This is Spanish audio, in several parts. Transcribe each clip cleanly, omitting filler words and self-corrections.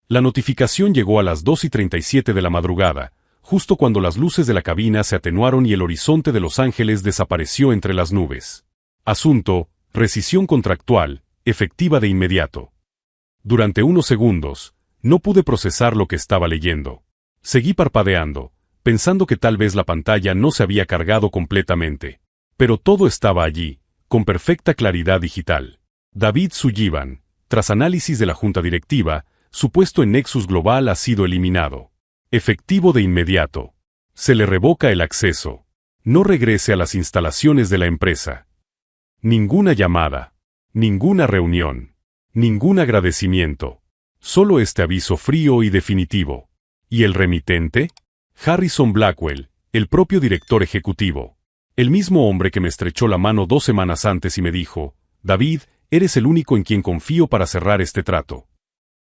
La notificación llegó a las 2:37 de la madrugada, justo cuando las luces de la cabina se atenuaron y el horizonte de Los Ángeles desapareció entre las nubes. Asunto: rescisión contractual, efectiva de inmediato. Durante unos segundos, no pude procesar lo que estaba leyendo. Seguí parpadeando, pensando que tal vez la pantalla no se había cargado completamente. Pero todo estaba allí, con perfecta claridad digital. David Sullivan, tras análisis de la junta directiva, su puesto en Nexus Global ha sido eliminado. Efectivo de inmediato. Se le revoca el acceso. No regrese a las instalaciones de la empresa. Ninguna llamada. Ninguna reunión. Ningún agradecimiento. Solo este aviso frío y definitivo. ¿Y el remitente? Harrison Blackwell, el propio director ejecutivo. El mismo hombre que me estrechó la mano 2 semanas antes y me dijo: David, eres el único en quien confío para cerrar este trato.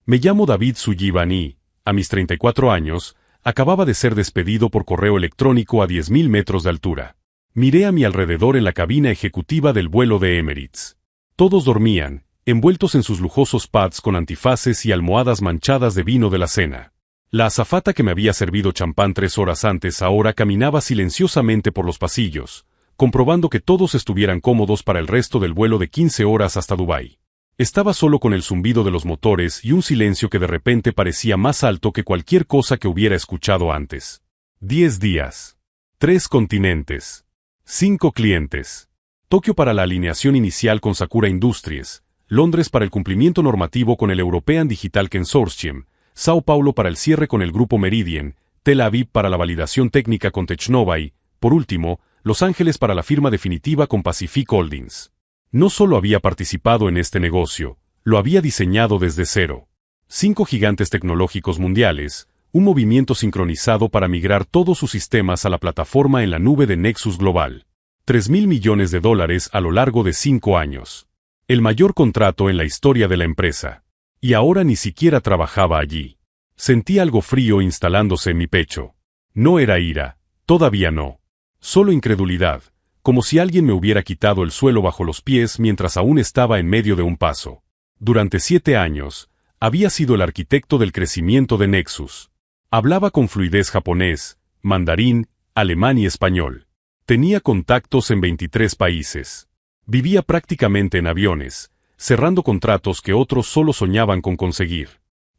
Me llamo David Sullivan y, a mis 34 años, acababa de ser despedido por correo electrónico a 10.000 metros de altura. Miré a mi alrededor en la cabina ejecutiva del vuelo de Emirates. Todos dormían, envueltos en sus lujosos pads con antifaces y almohadas manchadas de vino de la cena. La azafata que me había servido champán 3 horas antes ahora caminaba silenciosamente por los pasillos, comprobando que todos estuvieran cómodos para el resto del vuelo de 15 horas hasta Dubái. Estaba solo con el zumbido de los motores y un silencio que de repente parecía más alto que cualquier cosa que hubiera escuchado antes. 10 días. 3 continentes. 5 clientes. Tokio para la alineación inicial con Sakura Industries, Londres para el cumplimiento normativo con el European Digital Consortium, Sao Paulo para el cierre con el Grupo Meridian, Tel Aviv para la validación técnica con Technova y, por último, Los Ángeles para la firma definitiva con Pacific Holdings. No solo había participado en este negocio, lo había diseñado desde cero. 5 gigantes tecnológicos mundiales, un movimiento sincronizado para migrar todos sus sistemas a la plataforma en la nube de Nexus Global. $3.000 millones a lo largo de 5 años. El mayor contrato en la historia de la empresa. Y ahora ni siquiera trabajaba allí. Sentí algo frío instalándose en mi pecho. No era ira, todavía no. Solo incredulidad, como si alguien me hubiera quitado el suelo bajo los pies mientras aún estaba en medio de un paso. Durante 7 años, había sido el arquitecto del crecimiento de Nexus. Hablaba con fluidez japonés, mandarín, alemán y español. Tenía contactos en 23 países. Vivía prácticamente en aviones, cerrando contratos que otros solo soñaban con conseguir.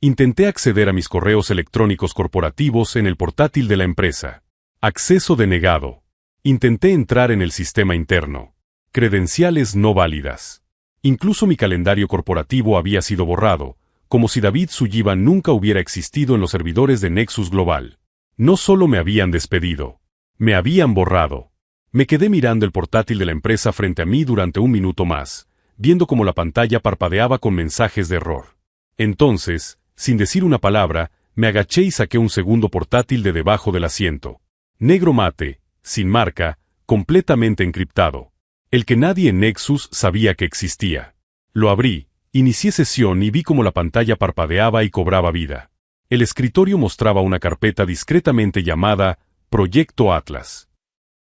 Intenté acceder a mis correos electrónicos corporativos en el portátil de la empresa. Acceso denegado. Intenté entrar en el sistema interno. Credenciales no válidas. Incluso mi calendario corporativo había sido borrado, como si David Sullivan nunca hubiera existido en los servidores de Nexus Global. No solo me habían despedido, me habían borrado. Me quedé mirando el portátil de la empresa frente a mí durante 1 minuto más, viendo cómo la pantalla parpadeaba con mensajes de error. Entonces, sin decir una palabra, me agaché y saqué un segundo portátil de debajo del asiento. Negro mate, sin marca, completamente encriptado. El que nadie en Nexus sabía que existía. Lo abrí, inicié sesión y vi cómo la pantalla parpadeaba y cobraba vida. El escritorio mostraba una carpeta discretamente llamada Proyecto Atlas.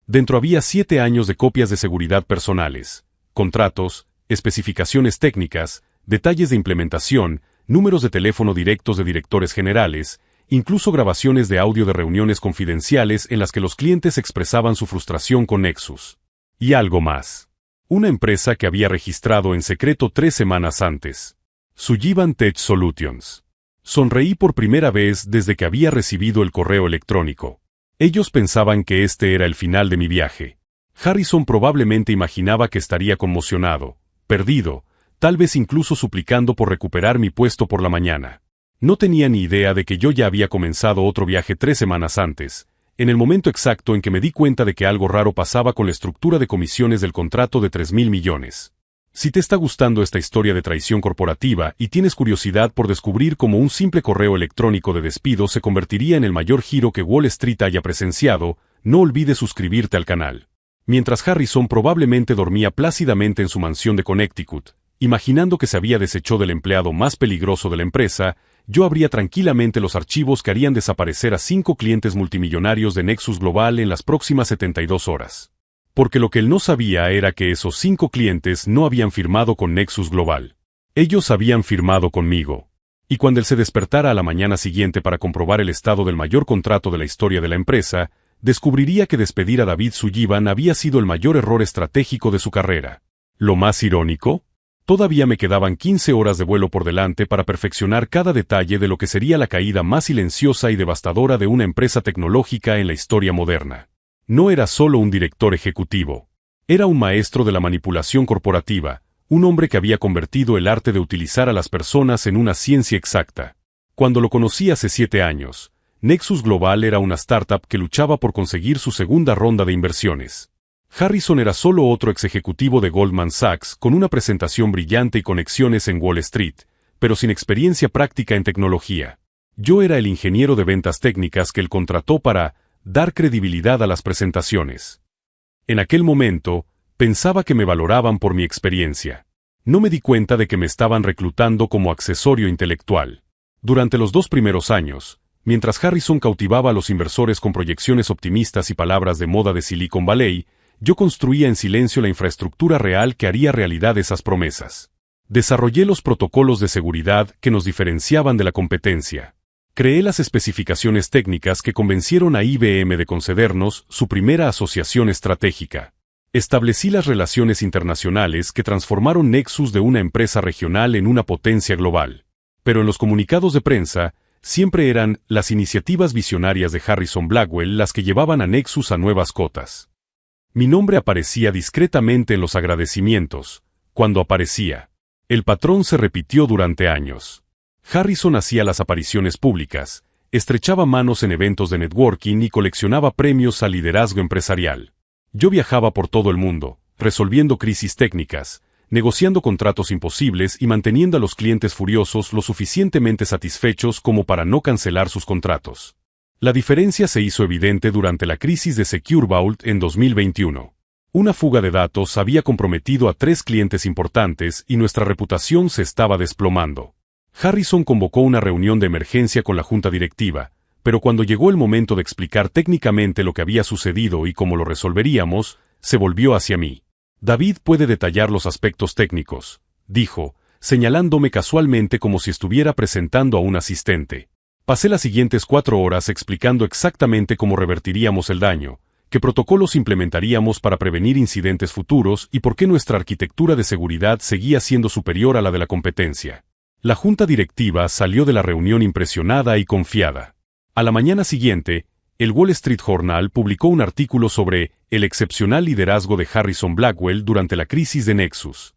Dentro había 7 años de copias de seguridad personales, contratos, especificaciones técnicas, detalles de implementación, números de teléfono directos de directores generales, incluso grabaciones de audio de reuniones confidenciales en las que los clientes expresaban su frustración con Nexus. Y algo más. Una empresa que había registrado en secreto 3 semanas antes. Sullivan Tech Solutions. Sonreí por primera vez desde que había recibido el correo electrónico. Ellos pensaban que este era el final de mi viaje. Harrison probablemente imaginaba que estaría conmocionado, perdido, tal vez incluso suplicando por recuperar mi puesto por la mañana. No tenía ni idea de que yo ya había comenzado otro viaje 3 semanas antes, en el momento exacto en que me di cuenta de que algo raro pasaba con la estructura de comisiones del contrato de $3.000 millones. Si te está gustando esta historia de traición corporativa y tienes curiosidad por descubrir cómo un simple correo electrónico de despido se convertiría en el mayor giro que Wall Street haya presenciado, no olvides suscribirte al canal. Mientras Harrison probablemente dormía plácidamente en su mansión de Connecticut, imaginando que se había deshecho del empleado más peligroso de la empresa, yo abría tranquilamente los archivos que harían desaparecer a 5 clientes multimillonarios de Nexus Global en las próximas 72 horas. Porque lo que él no sabía era que esos 5 clientes no habían firmado con Nexus Global. Ellos habían firmado conmigo. Y cuando él se despertara a la mañana siguiente para comprobar el estado del mayor contrato de la historia de la empresa, descubriría que despedir a David Sullivan había sido el mayor error estratégico de su carrera. Lo más irónico, todavía me quedaban 15 horas de vuelo por delante para perfeccionar cada detalle de lo que sería la caída más silenciosa y devastadora de una empresa tecnológica en la historia moderna. No era solo un director ejecutivo. Era un maestro de la manipulación corporativa, un hombre que había convertido el arte de utilizar a las personas en una ciencia exacta. Cuando lo conocí hace 7 años, Nexus Global era una startup que luchaba por conseguir su segunda ronda de inversiones. Harrison era solo otro exejecutivo de Goldman Sachs con una presentación brillante y conexiones en Wall Street, pero sin experiencia práctica en tecnología. Yo era el ingeniero de ventas técnicas que él contrató para dar credibilidad a las presentaciones. En aquel momento, pensaba que me valoraban por mi experiencia. No me di cuenta de que me estaban reclutando como accesorio intelectual. Durante los 2 primeros años, mientras Harrison cautivaba a los inversores con proyecciones optimistas y palabras de moda de Silicon Valley, yo construía en silencio la infraestructura real que haría realidad esas promesas. Desarrollé los protocolos de seguridad que nos diferenciaban de la competencia. Creé las especificaciones técnicas que convencieron a IBM de concedernos su primera asociación estratégica. Establecí las relaciones internacionales que transformaron Nexus de una empresa regional en una potencia global. Pero en los comunicados de prensa, siempre eran las iniciativas visionarias de Harrison Blackwell las que llevaban a Nexus a nuevas cotas. Mi nombre aparecía discretamente en los agradecimientos, cuando aparecía. El patrón se repitió durante años. Harrison hacía las apariciones públicas, estrechaba manos en eventos de networking y coleccionaba premios al liderazgo empresarial. Yo viajaba por todo el mundo, resolviendo crisis técnicas, negociando contratos imposibles y manteniendo a los clientes furiosos lo suficientemente satisfechos como para no cancelar sus contratos. La diferencia se hizo evidente durante la crisis de Secure Vault en 2021. Una fuga de datos había comprometido a 3 clientes importantes y nuestra reputación se estaba desplomando. Harrison convocó una reunión de emergencia con la junta directiva, pero cuando llegó el momento de explicar técnicamente lo que había sucedido y cómo lo resolveríamos, se volvió hacia mí. David puede detallar los aspectos técnicos, dijo, señalándome casualmente como si estuviera presentando a un asistente. Pasé las siguientes 4 horas explicando exactamente cómo revertiríamos el daño, qué protocolos implementaríamos para prevenir incidentes futuros y por qué nuestra arquitectura de seguridad seguía siendo superior a la de la competencia. La junta directiva salió de la reunión impresionada y confiada. A la mañana siguiente, el Wall Street Journal publicó un artículo sobre el excepcional liderazgo de Harrison Blackwell durante la crisis de Nexus.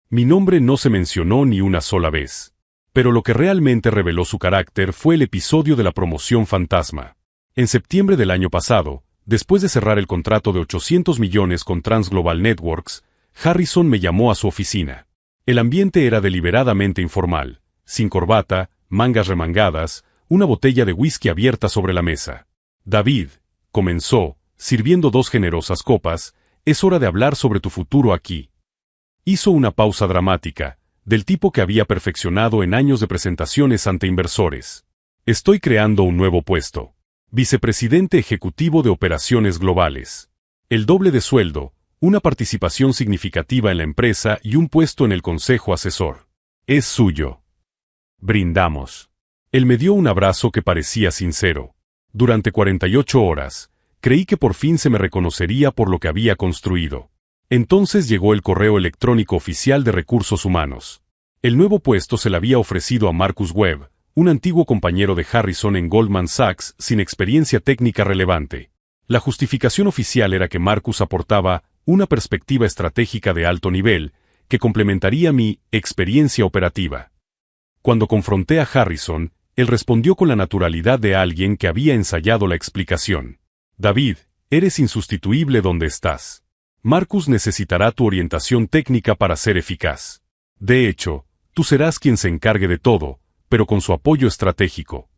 Mi nombre no se mencionó ni una sola vez. Pero lo que realmente reveló su carácter fue el episodio de la promoción fantasma. En septiembre del año pasado, después de cerrar el contrato de 800 millones con Transglobal Networks, Harrison me llamó a su oficina. El ambiente era deliberadamente informal, sin corbata, mangas remangadas, una botella de whisky abierta sobre la mesa. David, comenzó, sirviendo 2 generosas copas, es hora de hablar sobre tu futuro aquí. Hizo una pausa dramática, del tipo que había perfeccionado en años de presentaciones ante inversores. Estoy creando un nuevo puesto. Vicepresidente ejecutivo de operaciones globales. El doble de sueldo, una participación significativa en la empresa y un puesto en el consejo asesor. Es suyo. Brindamos. Él me dio un abrazo que parecía sincero. Durante 48 horas, creí que por fin se me reconocería por lo que había construido. Entonces llegó el correo electrónico oficial de Recursos Humanos. El nuevo puesto se le había ofrecido a Marcus Webb, un antiguo compañero de Harrison en Goldman Sachs sin experiencia técnica relevante. La justificación oficial era que Marcus aportaba una perspectiva estratégica de alto nivel que complementaría mi experiencia operativa. Cuando confronté a Harrison, él respondió con la naturalidad de alguien que había ensayado la explicación. David, eres insustituible donde estás. Marcus necesitará tu orientación técnica para ser eficaz. De hecho, tú serás quien se encargue de todo, pero con su apoyo estratégico.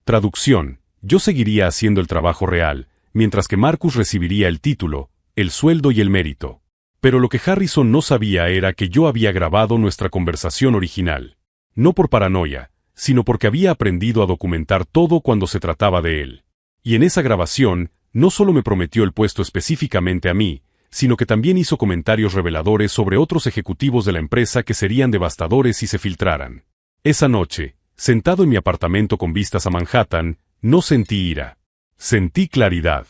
Traducción, yo seguiría haciendo el trabajo real, mientras que Marcus recibiría el título, el sueldo y el mérito. Pero lo que Harrison no sabía era que yo había grabado nuestra conversación original. No por paranoia, sino porque había aprendido a documentar todo cuando se trataba de él. Y en esa grabación, no solo me prometió el puesto específicamente a mí, sino que también hizo comentarios reveladores sobre otros ejecutivos de la empresa que serían devastadores si se filtraran. Esa noche, Sentado en mi apartamento con vistas a Manhattan, no sentí ira. Sentí claridad.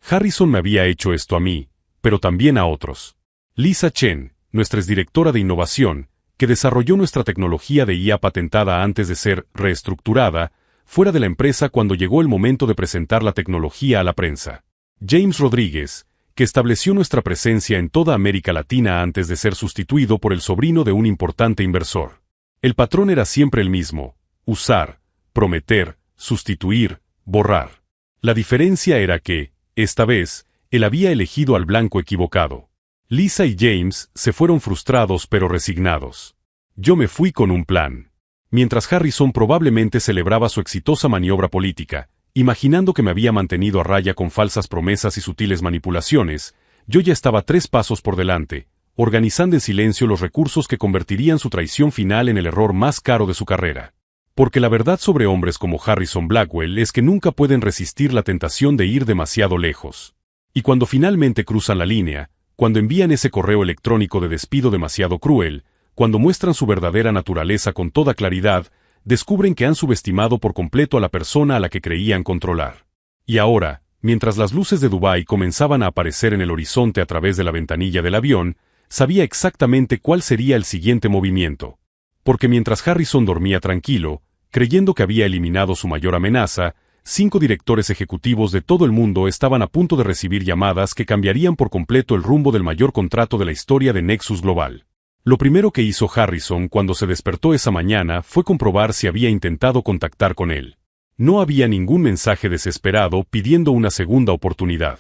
Harrison me había hecho esto a mí, pero también a otros. Lisa Chen, nuestra exdirectora de innovación, que desarrolló nuestra tecnología de IA patentada antes de ser reestructurada, fuera de la empresa cuando llegó el momento de presentar la tecnología a la prensa. James Rodríguez, que estableció nuestra presencia en toda América Latina antes de ser sustituido por el sobrino de un importante inversor. El patrón era siempre el mismo: usar, prometer, sustituir, borrar. La diferencia era que, esta vez, él había elegido al blanco equivocado. Lisa y James se fueron frustrados pero resignados. Yo me fui con un plan. Mientras Harrison probablemente celebraba su exitosa maniobra política, imaginando que me había mantenido a raya con falsas promesas y sutiles manipulaciones, yo ya estaba 3 pasos por delante, organizando en silencio los recursos que convertirían su traición final en el error más caro de su carrera. Porque la verdad sobre hombres como Harrison Blackwell es que nunca pueden resistir la tentación de ir demasiado lejos. Y cuando finalmente cruzan la línea, cuando envían ese correo electrónico de despido demasiado cruel, cuando muestran su verdadera naturaleza con toda claridad, descubren que han subestimado por completo a la persona a la que creían controlar. Y ahora, mientras las luces de Dubái comenzaban a aparecer en el horizonte a través de la ventanilla del avión, sabía exactamente cuál sería el siguiente movimiento. Porque mientras Harrison dormía tranquilo, creyendo que había eliminado su mayor amenaza, 5 directores ejecutivos de todo el mundo estaban a punto de recibir llamadas que cambiarían por completo el rumbo del mayor contrato de la historia de Nexus Global. Lo primero que hizo Harrison cuando se despertó esa mañana fue comprobar si había intentado contactar con él. No había ningún mensaje desesperado pidiendo una segunda oportunidad.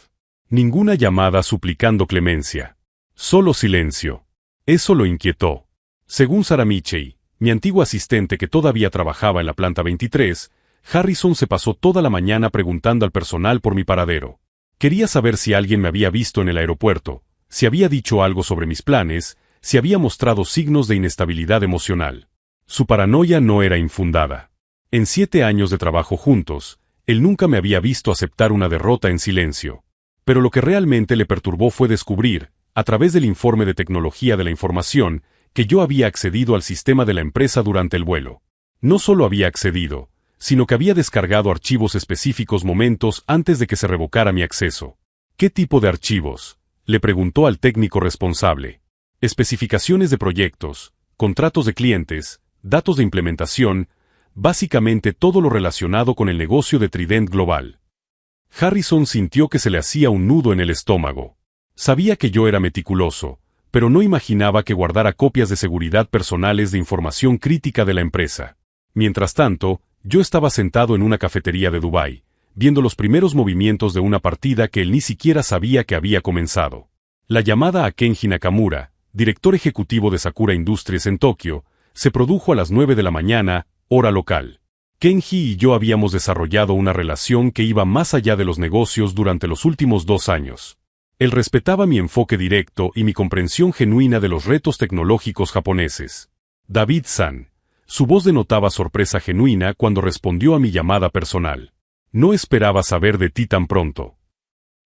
Ninguna llamada suplicando clemencia. Solo silencio. Eso lo inquietó. Según Sarah Michey, mi antiguo asistente que todavía trabajaba en la planta 23, Harrison se pasó toda la mañana preguntando al personal por mi paradero. Quería saber si alguien me había visto en el aeropuerto, si había dicho algo sobre mis planes, si había mostrado signos de inestabilidad emocional. Su paranoia no era infundada. En 7 años de trabajo juntos, él nunca me había visto aceptar una derrota en silencio. Pero lo que realmente le perturbó fue descubrir, a través del informe de tecnología de la información, que yo había accedido al sistema de la empresa durante el vuelo. No solo había accedido, sino que había descargado archivos específicos momentos antes de que se revocara mi acceso. ¿Qué tipo de archivos?, le preguntó al técnico responsable. Especificaciones de proyectos, contratos de clientes, datos de implementación, básicamente todo lo relacionado con el negocio de Trident Global. Harrison sintió que se le hacía un nudo en el estómago. Sabía que yo era meticuloso, pero no imaginaba que guardara copias de seguridad personales de información crítica de la empresa. Mientras tanto, yo estaba sentado en una cafetería de Dubái, viendo los primeros movimientos de una partida que él ni siquiera sabía que había comenzado. La llamada a Kenji Nakamura, director ejecutivo de Sakura Industries en Tokio, se produjo a las 9 de la mañana, hora local. Kenji y yo habíamos desarrollado una relación que iba más allá de los negocios durante los últimos 2 años. Él respetaba mi enfoque directo y mi comprensión genuina de los retos tecnológicos japoneses. David-san. Su voz denotaba sorpresa genuina cuando respondió a mi llamada personal. No esperaba saber de ti tan pronto.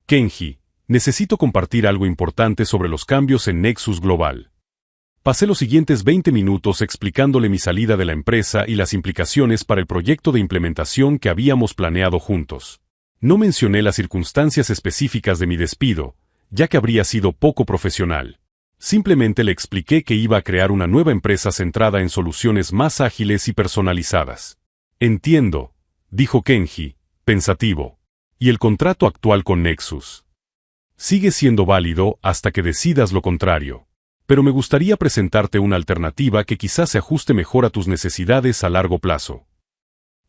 Kenji, necesito compartir algo importante sobre los cambios en Nexus Global. Pasé los siguientes 20 minutos explicándole mi salida de la empresa y las implicaciones para el proyecto de implementación que habíamos planeado juntos. No mencioné las circunstancias específicas de mi despido, ya que habría sido poco profesional. Simplemente le expliqué que iba a crear una nueva empresa centrada en soluciones más ágiles y personalizadas. Entiendo, dijo Kenji, pensativo. ¿Y el contrato actual con Nexus? Sigue siendo válido hasta que decidas lo contrario. Pero me gustaría presentarte una alternativa que quizás se ajuste mejor a tus necesidades a largo plazo.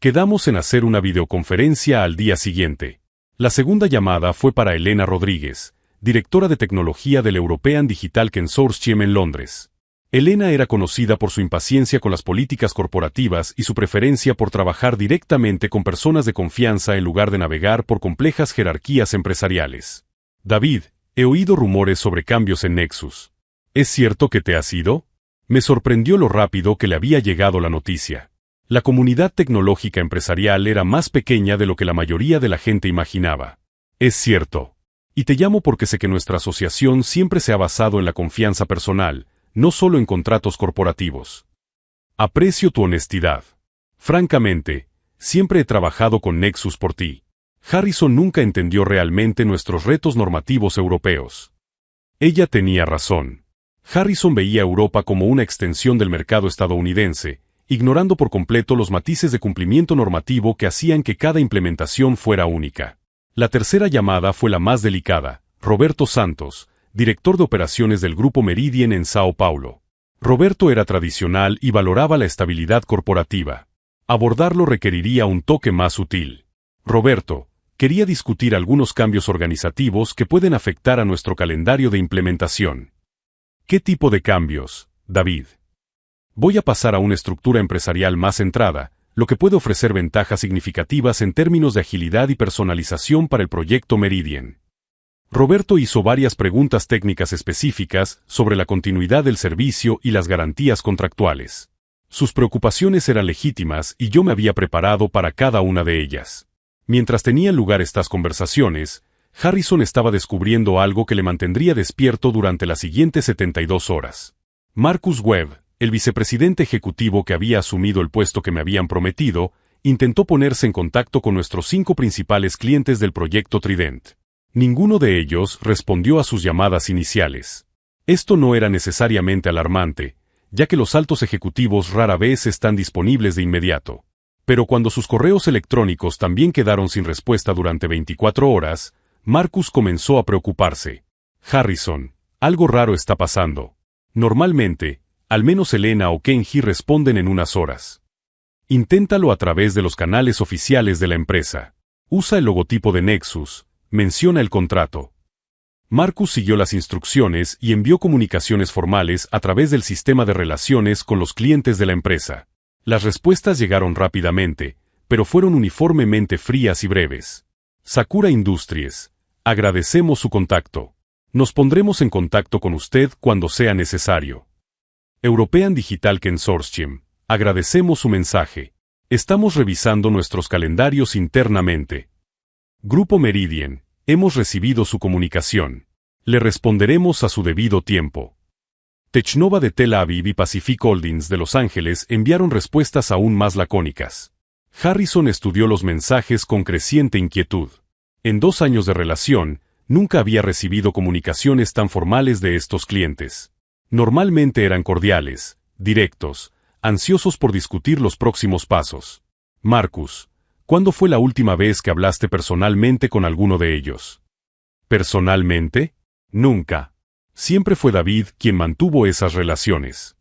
Quedamos en hacer una videoconferencia al día siguiente. La segunda llamada fue para Elena Rodríguez, directora de tecnología del European Digital Consortium en Londres. Elena era conocida por su impaciencia con las políticas corporativas y su preferencia por trabajar directamente con personas de confianza en lugar de navegar por complejas jerarquías empresariales. David, he oído rumores sobre cambios en Nexus. ¿Es cierto que te has ido? Me sorprendió lo rápido que le había llegado la noticia. La comunidad tecnológica empresarial era más pequeña de lo que la mayoría de la gente imaginaba. Es cierto. Y te llamo porque sé que nuestra asociación siempre se ha basado en la confianza personal, no solo en contratos corporativos. Aprecio tu honestidad. Francamente, siempre he trabajado con Nexus por ti. Harrison nunca entendió realmente nuestros retos normativos europeos. Ella tenía razón. Harrison veía a Europa como una extensión del mercado estadounidense, ignorando por completo los matices de cumplimiento normativo que hacían que cada implementación fuera única. La tercera llamada fue la más delicada. Roberto Santos, director de operaciones del Grupo Meridian en Sao Paulo. Roberto era tradicional y valoraba la estabilidad corporativa. Abordarlo requeriría un toque más sutil. Roberto quería discutir algunos cambios organizativos que pueden afectar a nuestro calendario de implementación. ¿Qué tipo de cambios, David? Voy a pasar a una estructura empresarial más centrada, lo que puede ofrecer ventajas significativas en términos de agilidad y personalización para el proyecto Meridian. Roberto hizo varias preguntas técnicas específicas sobre la continuidad del servicio y las garantías contractuales. Sus preocupaciones eran legítimas y yo me había preparado para cada una de ellas. Mientras tenían lugar estas conversaciones, Harrison estaba descubriendo algo que le mantendría despierto durante las siguientes 72 horas. Marcus Webb, el vicepresidente ejecutivo que había asumido el puesto que me habían prometido, intentó ponerse en contacto con nuestros 5 principales clientes del proyecto Trident. Ninguno de ellos respondió a sus llamadas iniciales. Esto no era necesariamente alarmante, ya que los altos ejecutivos rara vez están disponibles de inmediato. Pero cuando sus correos electrónicos también quedaron sin respuesta durante 24 horas, Marcus comenzó a preocuparse. Harrison, algo raro está pasando. Normalmente, al menos Elena o Kenji responden en unas horas. Inténtalo a través de los canales oficiales de la empresa. Usa el logotipo de Nexus, menciona el contrato. Marcus siguió las instrucciones y envió comunicaciones formales a través del sistema de relaciones con los clientes de la empresa. Las respuestas llegaron rápidamente, pero fueron uniformemente frías y breves. Sakura Industries, agradecemos su contacto. Nos pondremos en contacto con usted cuando sea necesario. European Digital Consortium, agradecemos su mensaje. Estamos revisando nuestros calendarios internamente. Grupo Meridian, hemos recibido su comunicación. Le responderemos a su debido tiempo. Technova de Tel Aviv y Pacific Holdings de Los Ángeles enviaron respuestas aún más lacónicas. Harrison estudió los mensajes con creciente inquietud. En 2 años de relación, nunca había recibido comunicaciones tan formales de estos clientes. Normalmente eran cordiales, directos, ansiosos por discutir los próximos pasos. Marcus, ¿cuándo fue la última vez que hablaste personalmente con alguno de ellos? ¿Personalmente? Nunca. Siempre fue David quien mantuvo esas relaciones.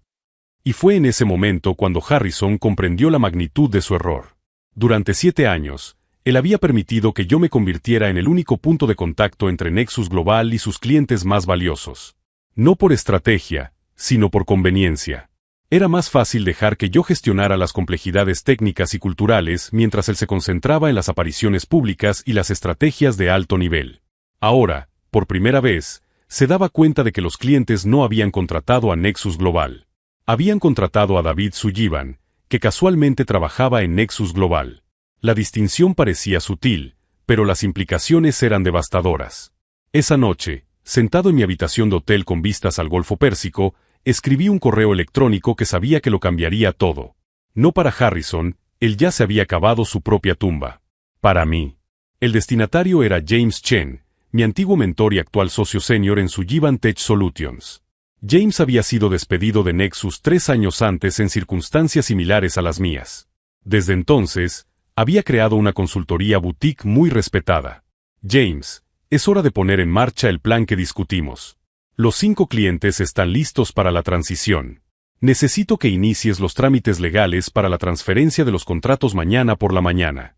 Y fue en ese momento cuando Harrison comprendió la magnitud de su error. Durante 7 años, él había permitido que yo me convirtiera en el único punto de contacto entre Nexus Global y sus clientes más valiosos. No por estrategia, sino por conveniencia. Era más fácil dejar que yo gestionara las complejidades técnicas y culturales mientras él se concentraba en las apariciones públicas y las estrategias de alto nivel. Ahora, por primera vez, se daba cuenta de que los clientes no habían contratado a Nexus Global. Habían contratado a David Sullivan, que casualmente trabajaba en Nexus Global. La distinción parecía sutil, pero las implicaciones eran devastadoras. Esa noche, sentado en mi habitación de hotel con vistas al Golfo Pérsico, escribí un correo electrónico que sabía que lo cambiaría todo. No para Harrison, él ya se había cavado su propia tumba. Para mí. El destinatario era James Chen, mi antiguo mentor y actual socio senior en Sullivan Tech Solutions. James había sido despedido de Nexus 3 años antes en circunstancias similares a las mías. Desde entonces, había creado una consultoría boutique muy respetada. James, es hora de poner en marcha el plan que discutimos. Los 5 clientes están listos para la transición. Necesito que inicies los trámites legales para la transferencia de los contratos mañana por la mañana.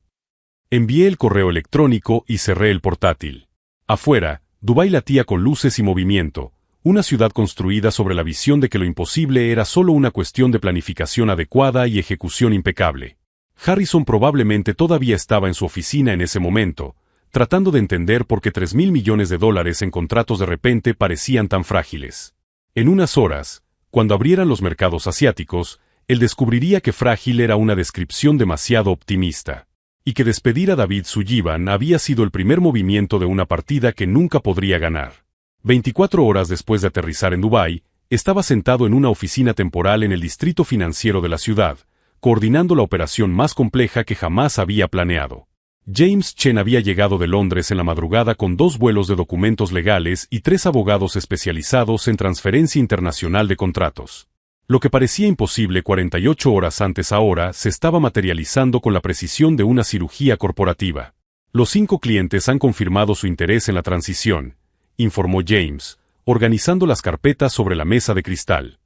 Envié el correo electrónico y cerré el portátil. Afuera, Dubái latía con luces y movimiento, una ciudad construida sobre la visión de que lo imposible era solo una cuestión de planificación adecuada y ejecución impecable. Harrison probablemente todavía estaba en su oficina en ese momento, tratando de entender por qué $3.000 millones en contratos de repente parecían tan frágiles. En unas horas, cuando abrieran los mercados asiáticos, él descubriría que frágil era una descripción demasiado optimista. Y que despedir a David Sullivan había sido el primer movimiento de una partida que nunca podría ganar. 24 horas después de aterrizar en Dubái, estaba sentado en una oficina temporal en el distrito financiero de la ciudad, coordinando la operación más compleja que jamás había planeado. James Chen había llegado de Londres en la madrugada con 2 vuelos de documentos legales y 3 abogados especializados en transferencia internacional de contratos. Lo que parecía imposible 48 horas antes ahora se estaba materializando con la precisión de una cirugía corporativa. Los 5 clientes han confirmado su interés en la transición, informó James, organizando las carpetas sobre la mesa de cristal.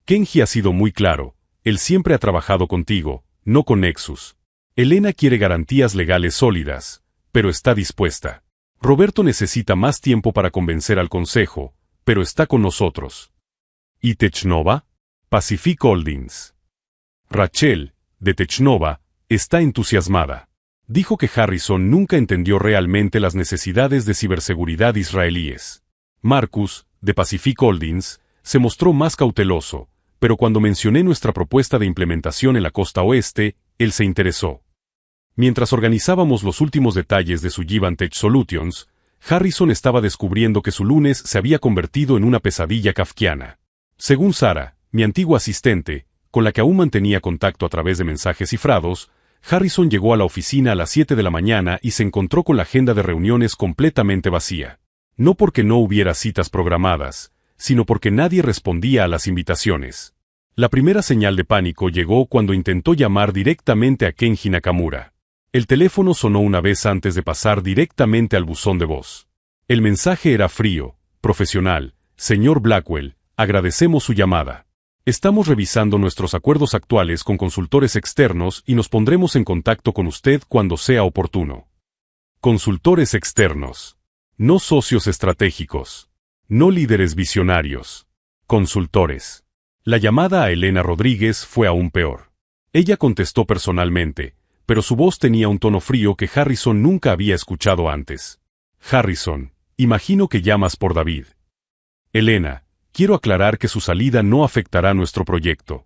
Kenji ha sido muy claro, él siempre ha trabajado contigo, no con Nexus. Elena quiere garantías legales sólidas, pero está dispuesta. Roberto necesita más tiempo para convencer al consejo, pero está con nosotros. ¿Y Technova? Pacific Holdings. Rachel, de Technova, está entusiasmada. Dijo que Harrison nunca entendió realmente las necesidades de ciberseguridad israelíes. Marcus, de Pacific Holdings, se mostró más cauteloso, pero cuando mencioné nuestra propuesta de implementación en la costa oeste, él se interesó. Mientras organizábamos los últimos detalles de su Givantech Solutions, Harrison estaba descubriendo que su lunes se había convertido en una pesadilla kafkiana. Según Sara, mi antigua asistente, con la que aún mantenía contacto a través de mensajes cifrados, Harrison llegó a la oficina a las 7 de la mañana y se encontró con la agenda de reuniones completamente vacía. No porque no hubiera citas programadas, sino porque nadie respondía a las invitaciones. La primera señal de pánico llegó cuando intentó llamar directamente a Kenji Nakamura. El teléfono sonó una vez antes de pasar directamente al buzón de voz. El mensaje era frío, profesional. Señor Blackwell, agradecemos su llamada. Estamos revisando nuestros acuerdos actuales con consultores externos y nos pondremos en contacto con usted cuando sea oportuno. Consultores externos. No socios estratégicos. No líderes visionarios. Consultores. La llamada a Elena Rodríguez fue aún peor. Ella contestó personalmente, pero su voz tenía un tono frío que Harrison nunca había escuchado antes. Harrison, imagino que llamas por David. Elena, quiero aclarar que su salida no afectará nuestro proyecto.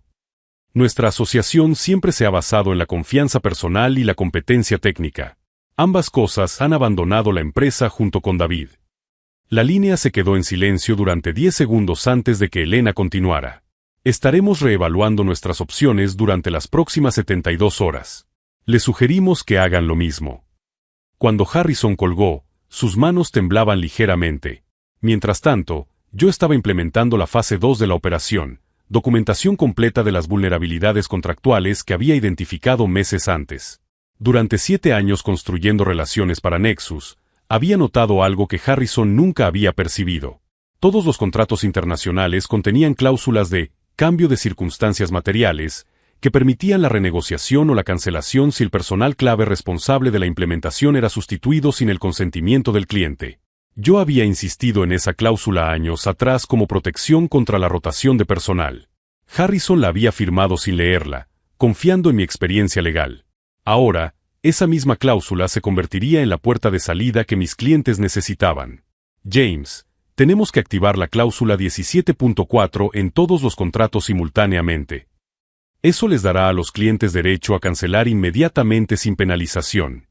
Nuestra asociación siempre se ha basado en la confianza personal y la competencia técnica. Ambas cosas han abandonado la empresa junto con David. La línea se quedó en silencio durante 10 segundos antes de que Elena continuara. Estaremos reevaluando nuestras opciones durante las próximas 72 horas. Le sugerimos que hagan lo mismo. Cuando Harrison colgó, sus manos temblaban ligeramente. Mientras tanto, yo estaba implementando la fase 2 de la operación, documentación completa de las vulnerabilidades contractuales que había identificado meses antes. Durante 7 años construyendo relaciones para Nexus, había notado algo que Harrison nunca había percibido. Todos los contratos internacionales contenían cláusulas de cambio de circunstancias materiales, que permitían la renegociación o la cancelación si el personal clave responsable de la implementación era sustituido sin el consentimiento del cliente. Yo había insistido en esa cláusula años atrás como protección contra la rotación de personal. Harrison la había firmado sin leerla, confiando en mi experiencia legal. Ahora, esa misma cláusula se convertiría en la puerta de salida que mis clientes necesitaban. James, tenemos que activar la cláusula 17.4 en todos los contratos simultáneamente. Eso les dará a los clientes derecho a cancelar inmediatamente sin penalización.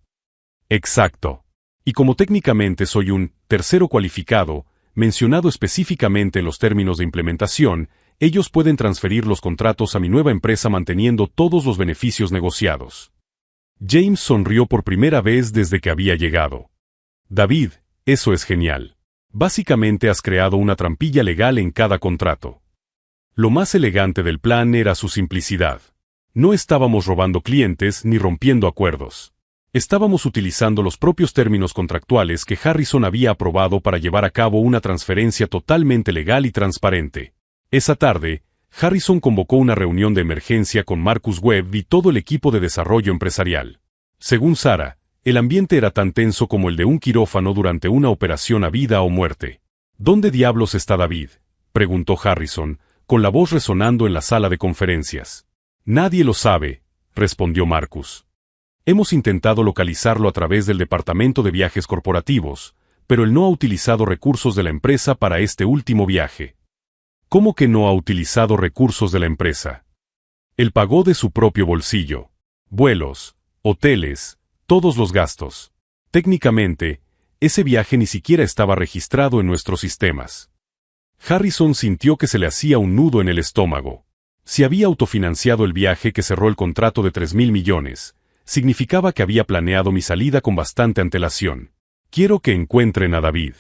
Exacto. Y como técnicamente soy un tercero cualificado, mencionado específicamente en los términos de implementación, ellos pueden transferir los contratos a mi nueva empresa manteniendo todos los beneficios negociados. James sonrió por primera vez desde que había llegado. David, eso es genial. Básicamente has creado una trampilla legal en cada contrato. Lo más elegante del plan era su simplicidad. No estábamos robando clientes ni rompiendo acuerdos. Estábamos utilizando los propios términos contractuales que Harrison había aprobado para llevar a cabo una transferencia totalmente legal y transparente. Esa tarde, Harrison convocó una reunión de emergencia con Marcus Webb y todo el equipo de desarrollo empresarial. Según Sara, el ambiente era tan tenso como el de un quirófano durante una operación a vida o muerte. ¿Dónde diablos está David?, preguntó Harrison, con la voz resonando en la sala de conferencias. Nadie lo sabe, respondió Marcus. Hemos intentado localizarlo a través del departamento de viajes corporativos, pero él no ha utilizado recursos de la empresa para este último viaje. ¿Cómo que no ha utilizado recursos de la empresa? Él pagó de su propio bolsillo. Vuelos, hoteles, todos los gastos. Técnicamente, ese viaje ni siquiera estaba registrado en nuestros sistemas. Harrison sintió que se le hacía un nudo en el estómago. Si había autofinanciado el viaje que cerró el contrato de 3.000 millones, significaba que había planeado mi salida con bastante antelación. Quiero que encuentren a David.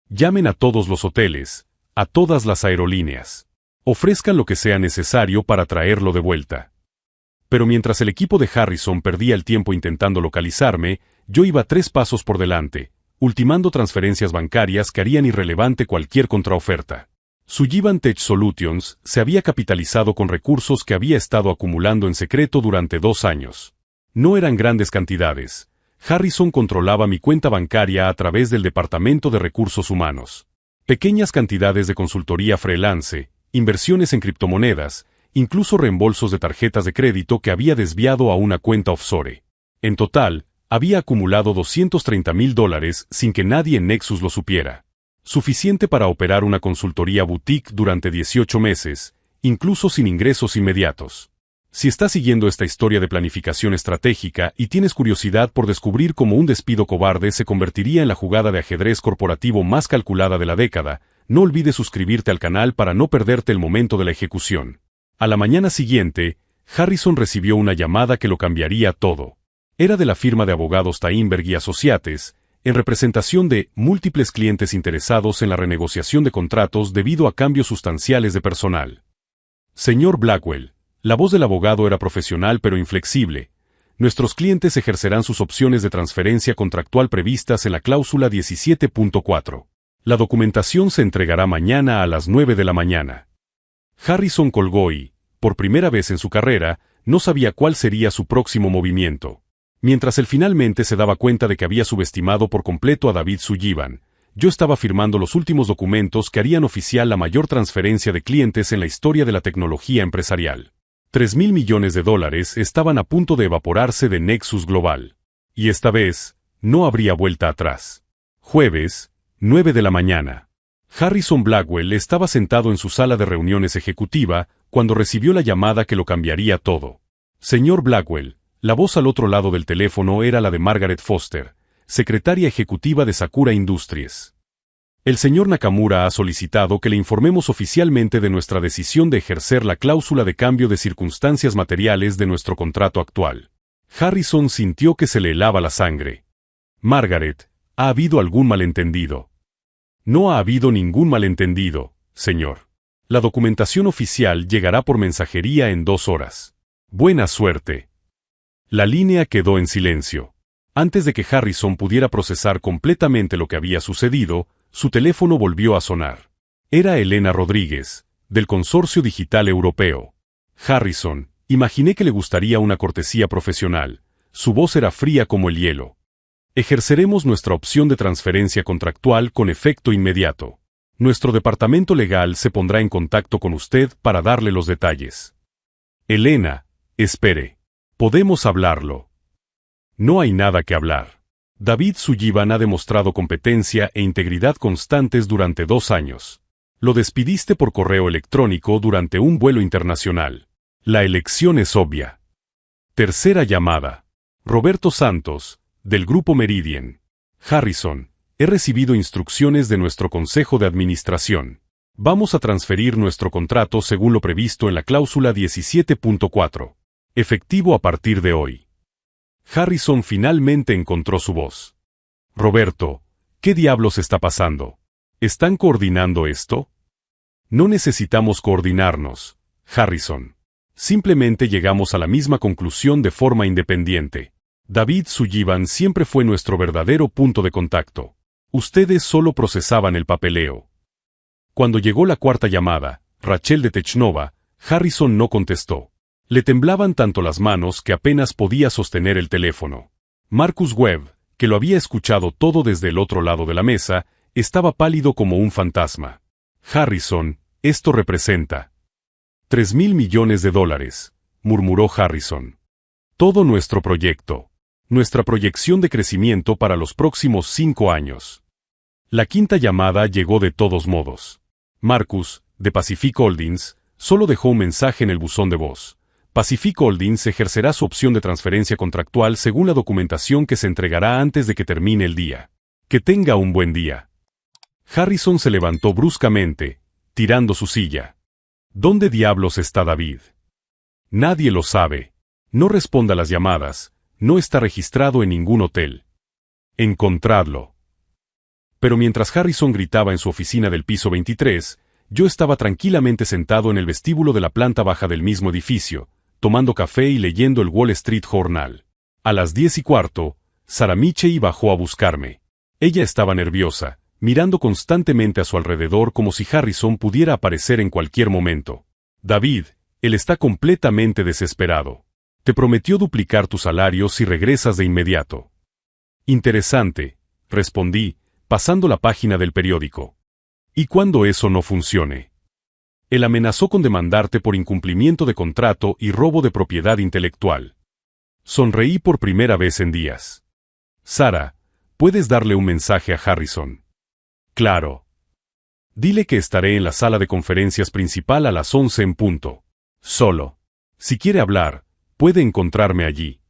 Llamen a todos los hoteles, a todas las aerolíneas. Ofrezcan lo que sea necesario para traerlo de vuelta. Pero mientras el equipo de Harrison perdía el tiempo intentando localizarme, yo iba 3 pasos por delante, ultimando transferencias bancarias que harían irrelevante cualquier contraoferta. Sullivan Tech Solutions se había capitalizado con recursos que había estado acumulando en secreto durante 2 años. No eran grandes cantidades. Harrison controlaba mi cuenta bancaria a través del Departamento de Recursos Humanos. Pequeñas cantidades de consultoría freelance, inversiones en criptomonedas, incluso reembolsos de tarjetas de crédito que había desviado a una cuenta offshore. En total, había acumulado $230,000 sin que nadie en Nexus lo supiera. Suficiente para operar una consultoría boutique durante 18 meses, incluso sin ingresos inmediatos. Si estás siguiendo esta historia de planificación estratégica y tienes curiosidad por descubrir cómo un despido cobarde se convertiría en la jugada de ajedrez corporativo más calculada de la década, no olvides suscribirte al canal para no perderte el momento de la ejecución. A la mañana siguiente, Harrison recibió una llamada que lo cambiaría todo. Era de la firma de abogados Tainberg y Associates, en representación de múltiples clientes interesados en la renegociación de contratos debido a cambios sustanciales de personal. Señor Blackwell, la voz del abogado era profesional pero inflexible. Nuestros clientes ejercerán sus opciones de transferencia contractual previstas en la cláusula 17.4. La documentación se entregará mañana a las 9 de la mañana. Harrison colgó y, por primera vez en su carrera, no sabía cuál sería su próximo movimiento. Mientras él finalmente se daba cuenta de que había subestimado por completo a David Sullivan, yo estaba firmando los últimos documentos que harían oficial la mayor transferencia de clientes en la historia de la tecnología empresarial. 3.000 millones de dólares estaban a punto de evaporarse de Nexus Global. Y esta vez, no habría vuelta atrás. Jueves, 9 de la mañana. Harrison Blackwell estaba sentado en su sala de reuniones ejecutiva cuando recibió la llamada que lo cambiaría todo. Señor Blackwell, la voz al otro lado del teléfono era la de Margaret Foster, secretaria ejecutiva de Sakura Industries. El señor Nakamura ha solicitado que le informemos oficialmente de nuestra decisión de ejercer la cláusula de cambio de circunstancias materiales de nuestro contrato actual. Harrison sintió que se le helaba la sangre. Margaret, ¿ha habido algún malentendido? No ha habido ningún malentendido, señor. La documentación oficial llegará por mensajería en 2 horas. Buena suerte. La línea quedó en silencio. Antes de que Harrison pudiera procesar completamente lo que había sucedido, su teléfono volvió a sonar. Era Elena Rodríguez, del Consorcio Digital Europeo. Harrison, imaginé que le gustaría una cortesía profesional. Su voz era fría como el hielo. Ejerceremos nuestra opción de transferencia contractual con efecto inmediato. Nuestro departamento legal se pondrá en contacto con usted para darle los detalles. Elena, espere. Podemos hablarlo. No hay nada que hablar. David Sullivan ha demostrado competencia e integridad constantes durante 2 años. Lo despidiste por correo electrónico durante un vuelo internacional. La elección es obvia. Tercera llamada. Roberto Santos, del Grupo Meridian. Harrison, he recibido instrucciones de nuestro Consejo de Administración. Vamos a transferir nuestro contrato según lo previsto en la cláusula 17.4. Efectivo a partir de hoy. Harrison finalmente encontró su voz. Roberto, ¿qué diablos está pasando? ¿Están coordinando esto? No necesitamos coordinarnos, Harrison. Simplemente llegamos a la misma conclusión de forma independiente. David Sullivan siempre fue nuestro verdadero punto de contacto. Ustedes solo procesaban el papeleo. Cuando llegó la 4ª llamada, Rachel de Technova, Harrison no contestó. Le temblaban tanto las manos que apenas podía sostener el teléfono. Marcus Webb, que lo había escuchado todo desde el otro lado de la mesa, estaba pálido como un fantasma. Harrison, esto representa 3.000 millones de dólares, murmuró Harrison. Todo nuestro proyecto. Nuestra proyección de crecimiento para los próximos 5 años. La 5ª llamada llegó de todos modos. Marcus, de Pacific Holdings, solo dejó un mensaje en el buzón de voz. Pacific Holdings ejercerá su opción de transferencia contractual según la documentación que se entregará antes de que termine el día. Que tenga un buen día. Harrison se levantó bruscamente, tirando su silla. ¿Dónde diablos está David? Nadie lo sabe. No responda las llamadas, no está registrado en ningún hotel. Encontradlo. Pero mientras Harrison gritaba en su oficina del piso 23, yo estaba tranquilamente sentado en el vestíbulo de la planta baja del mismo edificio, tomando café y leyendo el Wall Street Journal. A las 10:15, Sarah Michey bajó a buscarme. Ella estaba nerviosa, mirando constantemente a su alrededor como si Harrison pudiera aparecer en cualquier momento. David, él está completamente desesperado. Te prometió duplicar tu salario si regresas de inmediato. Interesante, respondí, pasando la página del periódico. ¿Y cuando eso no funcione? Él amenazó con demandarte por incumplimiento de contrato y robo de propiedad intelectual. Sonreí por primera vez en días. Sarah, ¿puedes darle un mensaje a Harrison? Claro. Dile que estaré en la sala de conferencias principal a las 11 en punto. Solo. Si quiere hablar, puede encontrarme allí.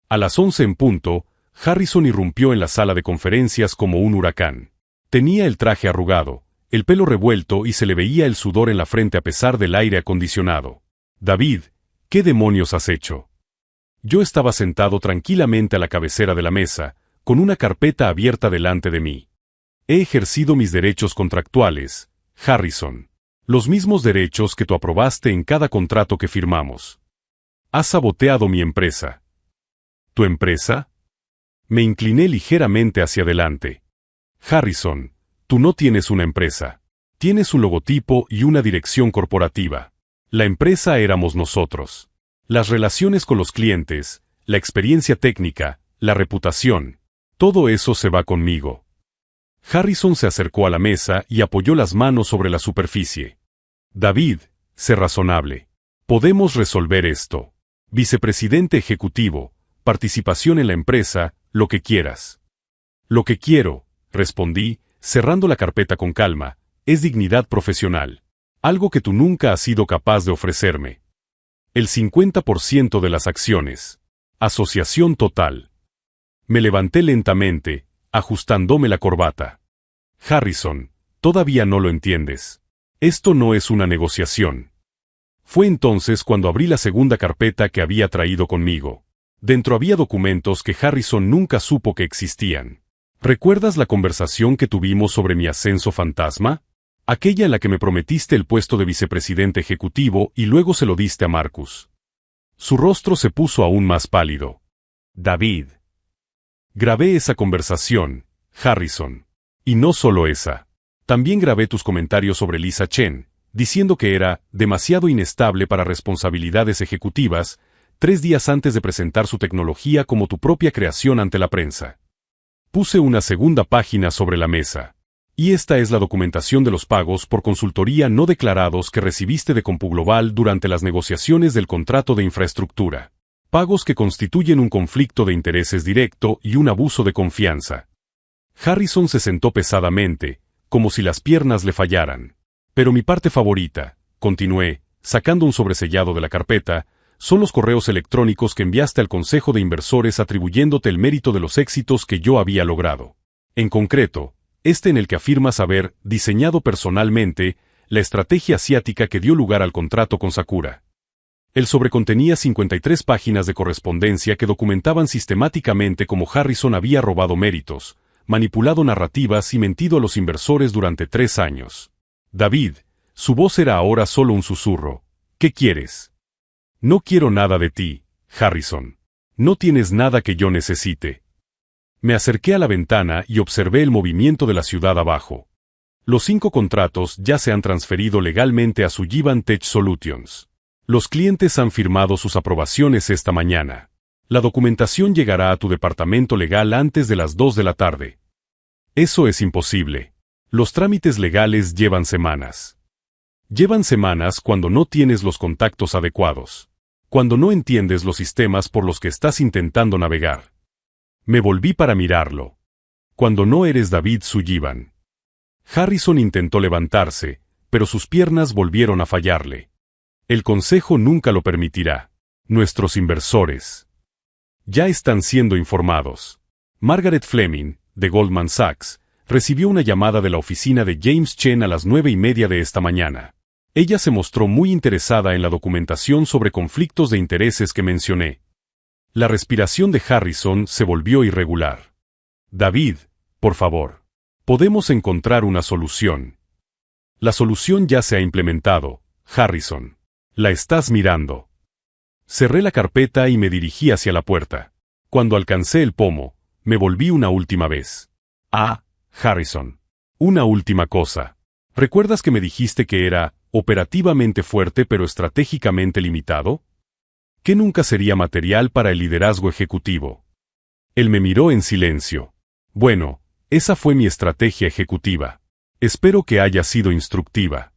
A las 11 en punto, Harrison irrumpió en la sala de conferencias como un huracán. Tenía el traje arrugado, el pelo revuelto y se le veía el sudor en la frente a pesar del aire acondicionado. David, ¿qué demonios has hecho? Yo estaba sentado tranquilamente a la cabecera de la mesa, con una carpeta abierta delante de mí. He ejercido mis derechos contractuales, Harrison. Los mismos derechos que tú aprobaste en cada contrato que firmamos. Has saboteado mi empresa. ¿Tu empresa? Me incliné ligeramente hacia adelante. Harrison, tú no tienes una empresa. Tienes un logotipo y una dirección corporativa. La empresa éramos nosotros. Las relaciones con los clientes, la experiencia técnica, la reputación. Todo eso se va conmigo. Harrison se acercó a la mesa y apoyó las manos sobre la superficie. David, sé razonable. Podemos resolver esto. Vicepresidente ejecutivo, participación en la empresa, lo que quieras. Lo que quiero, respondí, cerrando la carpeta con calma, es dignidad profesional. Algo que tú nunca has sido capaz de ofrecerme. El 50% de las acciones. Asociación total. Me levanté lentamente, ajustándome la corbata. Harrison, todavía no lo entiendes. Esto no es una negociación. Fue entonces cuando abrí la segunda carpeta que había traído conmigo. Dentro había documentos que Harrison nunca supo que existían. ¿Recuerdas la conversación que tuvimos sobre mi ascenso fantasma? Aquella en la que me prometiste el puesto de vicepresidente ejecutivo y luego se lo diste a Marcus. Su rostro se puso aún más pálido. David. Grabé esa conversación, Harrison. Y no solo esa. También grabé tus comentarios sobre Lisa Chen, diciendo que era demasiado inestable para responsabilidades ejecutivas, 3 días antes de presentar su tecnología como tu propia creación ante la prensa. Puse una segunda página sobre la mesa. Y esta es la documentación de los pagos por consultoría no declarados que recibiste de CompuGlobal durante las negociaciones del contrato de infraestructura. Pagos que constituyen un conflicto de intereses directo y un abuso de confianza. Harrison se sentó pesadamente, como si las piernas le fallaran. Pero mi parte favorita, continué, sacando un sobresellado de la carpeta, son los correos electrónicos que enviaste al Consejo de Inversores atribuyéndote el mérito de los éxitos que yo había logrado. En concreto, este en el que afirmas haber diseñado personalmente la estrategia asiática que dio lugar al contrato con Sakura. El sobre contenía 53 páginas de correspondencia que documentaban sistemáticamente cómo Harrison había robado méritos, manipulado narrativas y mentido a los inversores durante 3 años. David, su voz era ahora solo un susurro. ¿Qué quieres? No quiero nada de ti, Harrison. No tienes nada que yo necesite. Me acerqué a la ventana y observé el movimiento de la ciudad abajo. Los 5 contratos ya se han transferido legalmente a Sullivan Tech Solutions. Los clientes han firmado sus aprobaciones esta mañana. La documentación llegará a tu departamento legal antes de las 2 de la tarde. Eso es imposible. Los trámites legales llevan semanas. Llevan semanas cuando no tienes los contactos adecuados. Cuando no entiendes los sistemas por los que estás intentando navegar. Me volví para mirarlo. Cuando no eres David Sullivan. Harrison intentó levantarse, pero sus piernas volvieron a fallarle. El consejo nunca lo permitirá. Nuestros inversores ya están siendo informados. Margaret Fleming, de Goldman Sachs, recibió una llamada de la oficina de James Chen a las 9:30 de esta mañana. Ella se mostró muy interesada en la documentación sobre conflictos de intereses que mencioné. La respiración de Harrison se volvió irregular. David, por favor. Podemos encontrar una solución. La solución ya se ha implementado, Harrison. La estás mirando. Cerré la carpeta y me dirigí hacia la puerta. Cuando alcancé el pomo, me volví una última vez. Ah, Harrison. Una última cosa. ¿Recuerdas que me dijiste que era operativamente fuerte pero estratégicamente limitado? ¿Que nunca sería material para el liderazgo ejecutivo? Él me miró en silencio. Bueno, esa fue mi estrategia ejecutiva. Espero que haya sido instructiva.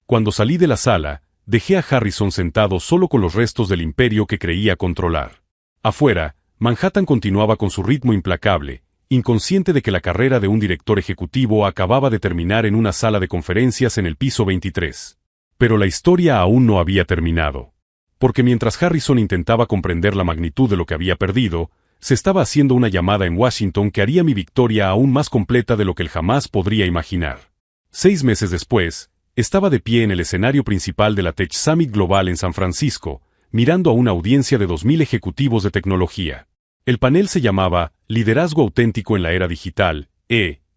Cuando salí de la sala, dejé a Harrison sentado solo con los restos del imperio que creía controlar. Afuera, Manhattan continuaba con su ritmo implacable, inconsciente de que la carrera de un director ejecutivo acababa de terminar en una sala de conferencias en el piso 23. Pero la historia aún no había terminado. Porque mientras Harrison intentaba comprender la magnitud de lo que había perdido, se estaba haciendo una llamada en Washington que haría mi victoria aún más completa de lo que él jamás podría imaginar. 6 meses después, estaba de pie en el escenario principal de la Tech Summit Global en San Francisco, mirando a una audiencia de 2000 ejecutivos de tecnología. El panel se llamaba Liderazgo auténtico en la era digital,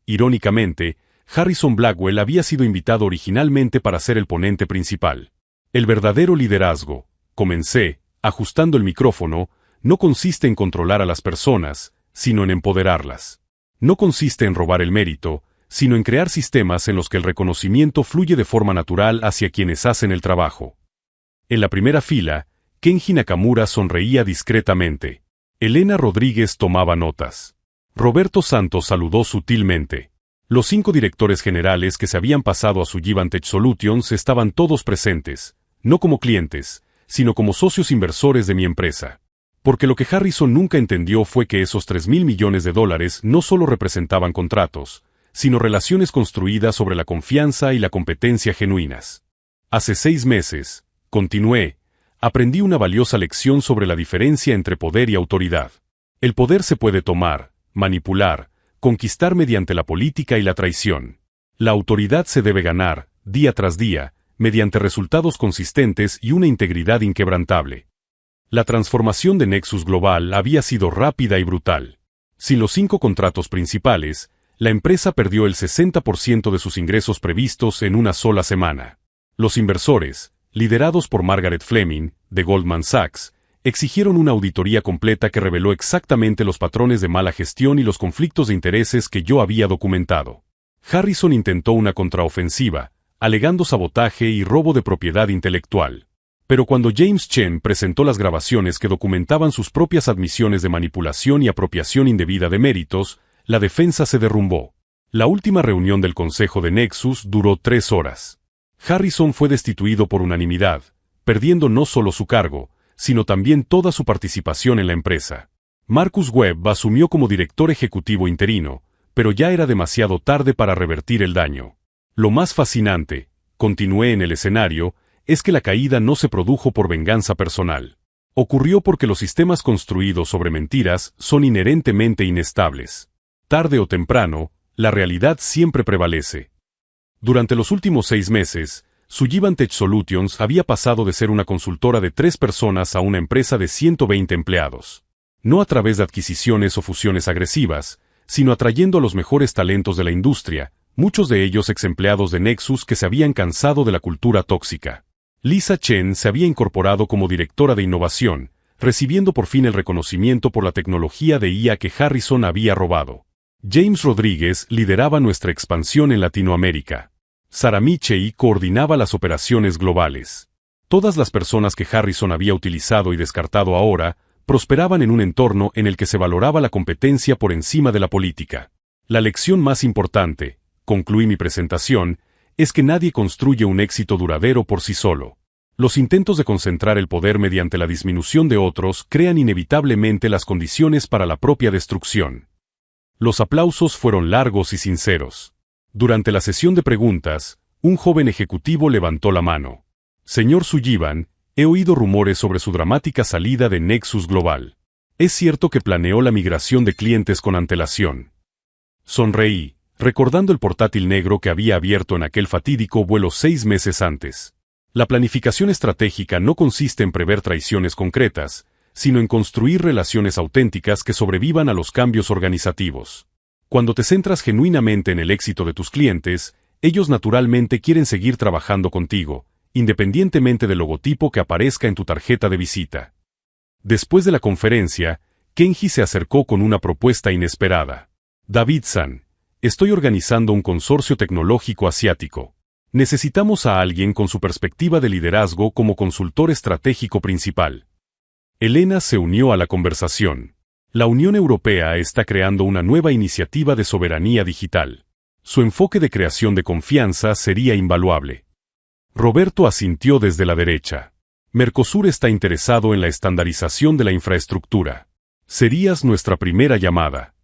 irónicamente, Harrison Blackwell había sido invitado originalmente para ser el ponente principal. El verdadero liderazgo, comencé, ajustando el micrófono, no consiste en controlar a las personas, sino en empoderarlas. No consiste en robar el mérito, sino en crear sistemas en los que el reconocimiento fluye de forma natural hacia quienes hacen el trabajo. En la primera fila, Kenji Nakamura sonreía discretamente. Elena Rodríguez tomaba notas. Roberto Santos saludó sutilmente. Los 5 directores generales que se habían pasado a Sullivan Tech Solutions estaban todos presentes, no como clientes, sino como socios inversores de mi empresa. Porque lo que Harrison nunca entendió fue que esos $3.000 millones no solo representaban contratos, sino relaciones construidas sobre la confianza y la competencia genuinas. Hace 6 meses, continué, aprendí una valiosa lección sobre la diferencia entre poder y autoridad. El poder se puede tomar, manipular, conquistar mediante la política y la traición. La autoridad se debe ganar, día tras día, mediante resultados consistentes y una integridad inquebrantable. La transformación de Nexus Global había sido rápida y brutal. Sin los 5 contratos principales, la empresa perdió el 60% de sus ingresos previstos en una sola semana. Los inversores, liderados por Margaret Fleming, de Goldman Sachs, exigieron una auditoría completa que reveló exactamente los patrones de mala gestión y los conflictos de intereses que yo había documentado. Harrison intentó una contraofensiva, alegando sabotaje y robo de propiedad intelectual. Pero cuando James Chen presentó las grabaciones que documentaban sus propias admisiones de manipulación y apropiación indebida de méritos, la defensa se derrumbó. La última reunión del Consejo de Nexus duró 3 horas. Harrison fue destituido por unanimidad, perdiendo no solo su cargo, sino también toda su participación en la empresa. Marcus Webb asumió como director ejecutivo interino, pero ya era demasiado tarde para revertir el daño. Lo más fascinante, continué en el escenario, es que la caída no se produjo por venganza personal. Ocurrió porque los sistemas construidos sobre mentiras son inherentemente inestables. Tarde o temprano, la realidad siempre prevalece. Durante los últimos 6 meses, Sullivan Tech Solutions había pasado de ser una consultora de 3 personas a una empresa de 120 empleados. No a través de adquisiciones o fusiones agresivas, sino atrayendo a los mejores talentos de la industria, muchos de ellos exempleados de Nexus que se habían cansado de la cultura tóxica. Lisa Chen se había incorporado como directora de innovación, recibiendo por fin el reconocimiento por la tecnología de IA que Harrison había robado. James Rodríguez lideraba nuestra expansión en Latinoamérica. Sara Michei coordinaba las operaciones globales. Todas las personas que Harrison había utilizado y descartado ahora, prosperaban en un entorno en el que se valoraba la competencia por encima de la política. La lección más importante, concluí mi presentación, es que nadie construye un éxito duradero por sí solo. Los intentos de concentrar el poder mediante la disminución de otros crean inevitablemente las condiciones para la propia destrucción. Los aplausos fueron largos y sinceros. Durante la sesión de preguntas, un joven ejecutivo levantó la mano. Señor Sullivan, he oído rumores sobre su dramática salida de Nexus Global. ¿Es cierto que planeó la migración de clientes con antelación? Sonreí, recordando el portátil negro que había abierto en aquel fatídico vuelo 6 meses antes. La planificación estratégica no consiste en prever traiciones concretas, sino en construir relaciones auténticas que sobrevivan a los cambios organizativos. Cuando te centras genuinamente en el éxito de tus clientes, ellos naturalmente quieren seguir trabajando contigo, independientemente del logotipo que aparezca en tu tarjeta de visita. Después de la conferencia, Kenji se acercó con una propuesta inesperada. David-san, estoy organizando un consorcio tecnológico asiático. Necesitamos a alguien con su perspectiva de liderazgo como consultor estratégico principal. Elena se unió a la conversación. La Unión Europea está creando una nueva iniciativa de soberanía digital. Su enfoque de creación de confianza sería invaluable. Roberto asintió desde la derecha. Mercosur está interesado en la estandarización de la infraestructura. Serías nuestra primera llamada.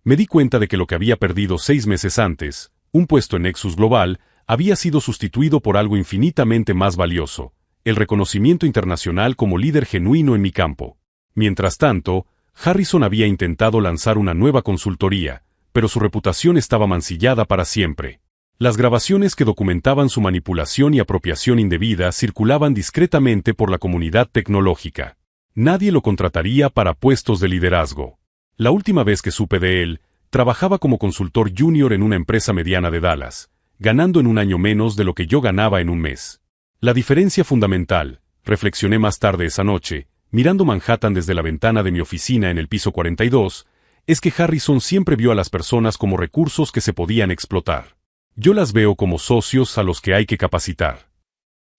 Me di cuenta de que lo que había perdido 6 meses antes, un puesto en Nexus Global, había sido sustituido por algo infinitamente más valioso, el reconocimiento internacional como líder genuino en mi campo. Mientras tanto, Harrison había intentado lanzar una nueva consultoría, pero su reputación estaba mancillada para siempre. Las grabaciones que documentaban su manipulación y apropiación indebida circulaban discretamente por la comunidad tecnológica. Nadie lo contrataría para puestos de liderazgo. La última vez que supe de él, trabajaba como consultor junior en una empresa mediana de Dallas, ganando en un año menos de lo que yo ganaba en un mes. La diferencia fundamental, reflexioné más tarde esa noche, mirando Manhattan desde la ventana de mi oficina en el piso 42, es que Harrison siempre vio a las personas como recursos que se podían explotar. Yo las veo como socios a los que hay que capacitar.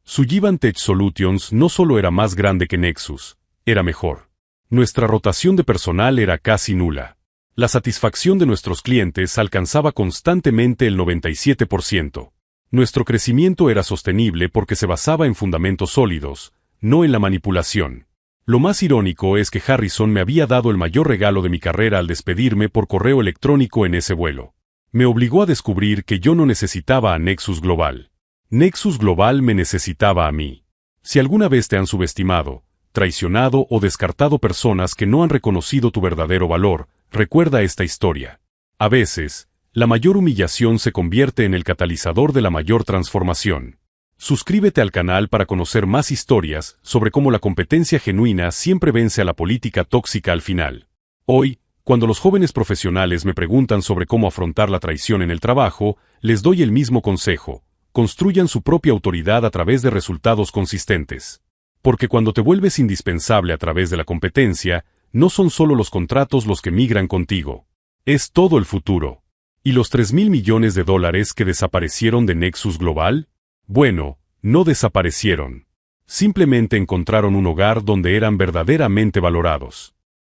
Sullivan Tech Solutions no solo era más grande que Nexus, era mejor. Nuestra rotación de personal era casi nula. La satisfacción de nuestros clientes alcanzaba constantemente el 97%. Nuestro crecimiento era sostenible porque se basaba en fundamentos sólidos, no en la manipulación. Lo más irónico es que Harrison me había dado el mayor regalo de mi carrera al despedirme por correo electrónico en ese vuelo. Me obligó a descubrir que yo no necesitaba a Nexus Global. Nexus Global me necesitaba a mí. Si alguna vez te han subestimado, traicionado o descartado personas que no han reconocido tu verdadero valor, recuerda esta historia. A veces, la mayor humillación se convierte en el catalizador de la mayor transformación. Suscríbete al canal para conocer más historias sobre cómo la competencia genuina siempre vence a la política tóxica al final. Hoy, cuando los jóvenes profesionales me preguntan sobre cómo afrontar la traición en el trabajo, les doy el mismo consejo: construyan su propia autoridad a través de resultados consistentes. Porque cuando te vuelves indispensable a través de la competencia, no son solo los contratos los que migran contigo. Es todo el futuro. ¿Y los $3.000 millones que desaparecieron de Nexus Global? Bueno, no desaparecieron. Simplemente encontraron un hogar donde eran verdaderamente valorados.